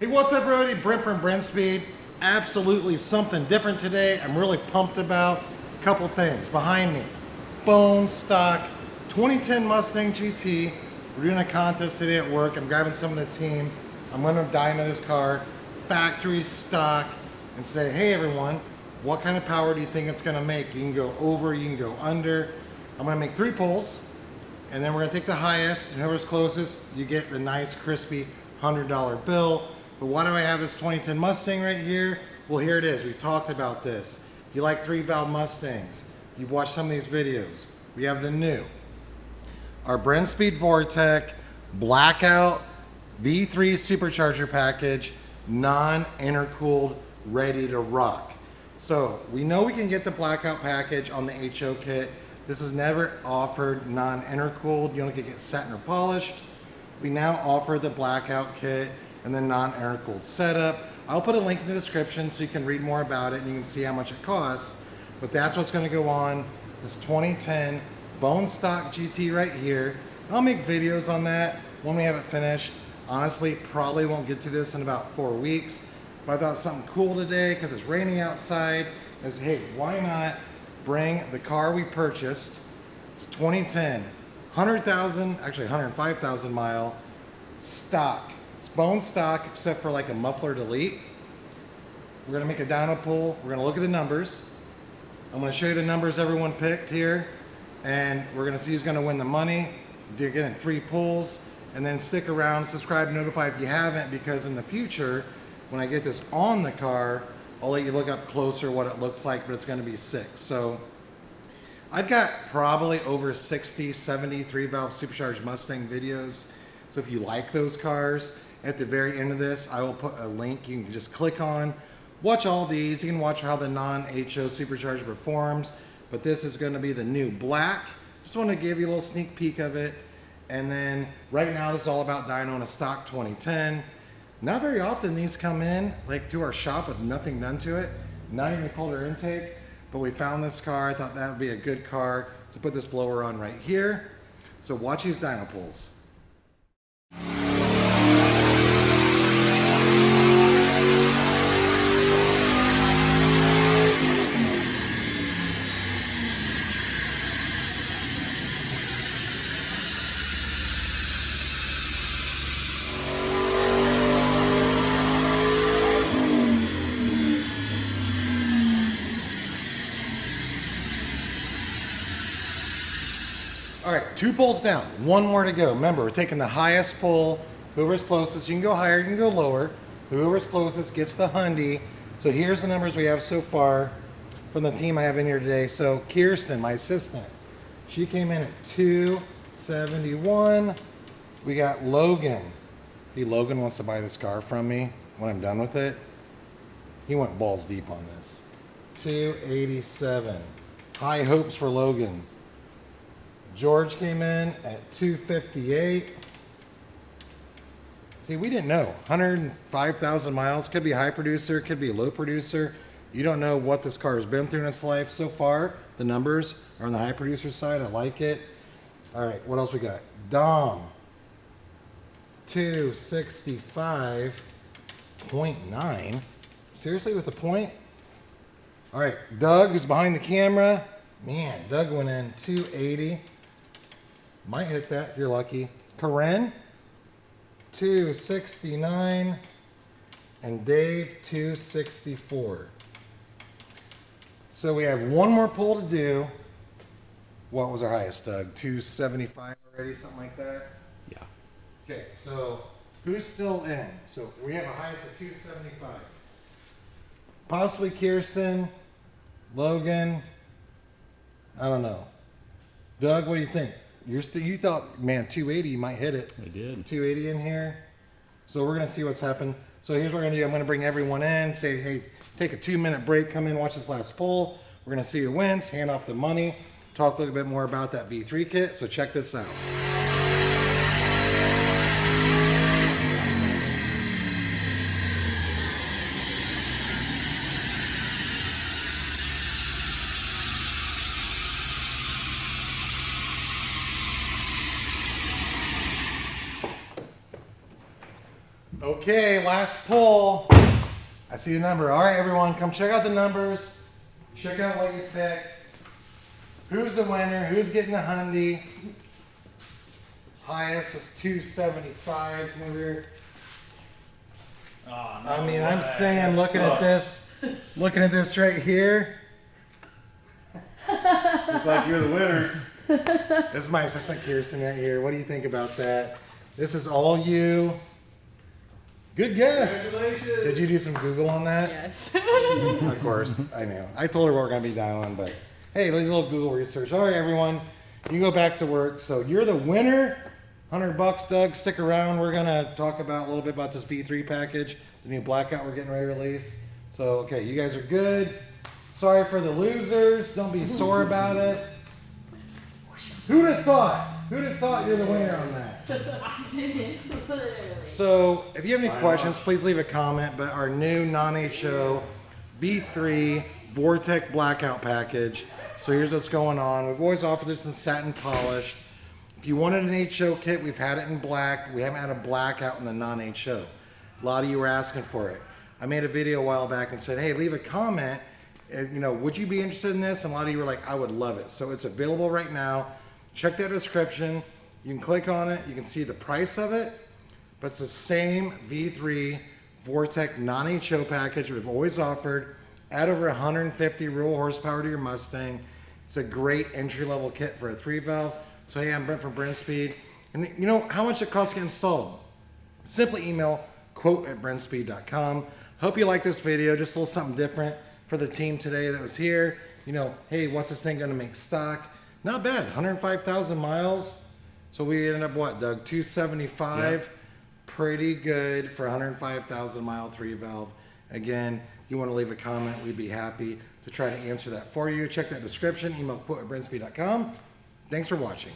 Hey, what's up, everybody? Brent from Brenspeed. Absolutely something different today. I'm really pumped about a couple things. Behind me, bone stock 2010 Mustang GT. We're doing a contest today at work. I'm grabbing some of the team. I'm going to dyno this car, factory stock, and say, hey everyone, what kind of power do you think it's going to make? You can go over, you can go under. I'm going to make 3 pulls, and then we're going to take the highest, and whoever's closest, you get the nice crispy $100 bill. But why do I have this 2010 Mustang right here? Well, here it is. We talked about this. If you like 3-valve Mustangs, you've watched some of these videos. We have the new, our Brenspeed Vortech Blackout V3 supercharger package, non-intercooled, ready to rock. So we know we can get the Blackout package on the HO kit. This is never offered non-intercooled. You only can get satin or polished. We now offer the Blackout kit and then non-air-cooled setup. I'll put a link in the description so you can read more about it and you can see how much it costs. But that's what's going to go on this 2010 bone stock GT right here. I'll make videos on that when we have it finished. Honestly, probably won't get to this in about 4 weeks. But I thought something cool today because it's raining outside. I said, hey, why not bring the car we purchased? It's a 2010, 100,000, actually 105,000 mile stock. Bone stock except for like a muffler delete. We're going to make a dyno pull. We're going to look at the numbers. I'm going to show you the numbers everyone picked here, and we're going to see who's going to win the money. You're getting 3 pulls, and then stick around, subscribe, notify if you haven't, because in the future when I get this on the car, I'll let you look up closer what it looks like, but it's going to be sick. So I've got probably over 60, 70 3-valve supercharged Mustang videos. So if you like those cars, at the very end of this, I will put a link you can just click on. Watch all these. You can watch how the non-HO supercharger performs. But this is going to be the new black. Just want to give you a little sneak peek of it. And then right now, this is all about dyno in a stock 2010. Not very often these come in like to our shop with nothing done to it. Not even a cold air intake. But we found this car. I thought that would be a good car to put this blower on right here. So watch these dyno pulls. All right, 2 pulls down, 1 more to go. Remember, we're taking the highest pull. Whoever's closest, you can go higher, you can go lower. Whoever's closest gets the hundy. So here's the numbers we have so far from the team I have in here today. So Kirsten, my assistant, she came in at 271. We got Logan. See, Logan wants to buy this car from me when I'm done with it. He went balls deep on this. 287. High hopes for Logan. George came in at 258. See, we didn't know. 105,000 miles. Could be a high producer, could be a low producer. You don't know what this car has been through in its life. So far, the numbers are on the high producer side. I like it. All right, what else we got? Dom, 265.9. Seriously, with a point? All right, Doug, who's behind the camera. Man, Doug went in 280. Might hit that if you're lucky. Corinne, 269. And Dave, 264. So we have 1 more pull to do. What was our highest, Doug? 275 already, something like that? Yeah. Okay, so who's still in? So we have a highest of 275. Possibly Kirsten, Logan. I don't know. Doug, what do you think? You thought, man, 280, you might hit it. I did. 280 in here. So we're going to see what's happened. So here's what we're going to do. I'm going to bring everyone in, say, hey, take a 2-minute break, come in, watch this last pull. We're going to see who wins, hand off the money, talk a little bit more about that V3 kit. So check this out. Oh, Okay, last pull. I see the number. All right, everyone, come check out the numbers. Check out what you picked. Who's the winner? Who's getting the Hyundai? Highest was 275. Remember? Oh, no I mean, way. I'm saying, looking at this right here. Look like you're the winner. This is my assistant Kirsten right here. What do you think about that? This is all you. Good guess. Congratulations. Did you do some Google on that? Yes. Of course, I know. I told her what we're gonna be dialing, but hey, a little Google research. All right, everyone, you go back to work. So you're the winner. $100, Doug. Stick around. We're gonna talk about a little bit about this V3 package, the new blackout we're getting ready to release. So okay, you guys are good. Sorry for the losers. Don't be sore about it. Who'd have thought? Who'd have thought you're the winner on that? I didn't. Literally. So if you have any questions, please leave a comment. But our new non-HO V3 Vortech blackout package. So here's what's going on. We've always offered this in satin polish. If you wanted an HO kit, we've had it in black. We haven't had a blackout in the non-HO. A lot of you were asking for it. I made a video a while back and said, hey, leave a comment. You know, would you be interested in this? And a lot of you were like, I would love it. So it's available right now. Check that description. You can click on it. You can see the price of it. But it's the same V3 Vortech non-HO package we've always offered. Add over 150 real horsepower to your Mustang. It's a great entry-level kit for a 3-valve. So hey, I'm Brent from Brenspeed. And you know how much it costs to get installed? Simply email quote@brenspeed.com. Hope you like this video. Just a little something different for the team today that was here. You know, hey, what's this thing gonna make stock? Not bad, 105,000 miles. So we ended up what, Doug? 275. Yeah. Pretty good for 105,000 mile 3-valve. Again, you want to leave a comment, we'd be happy to try to answer that for you. Check that description, email quote@brenspeed.com. Thanks for watching.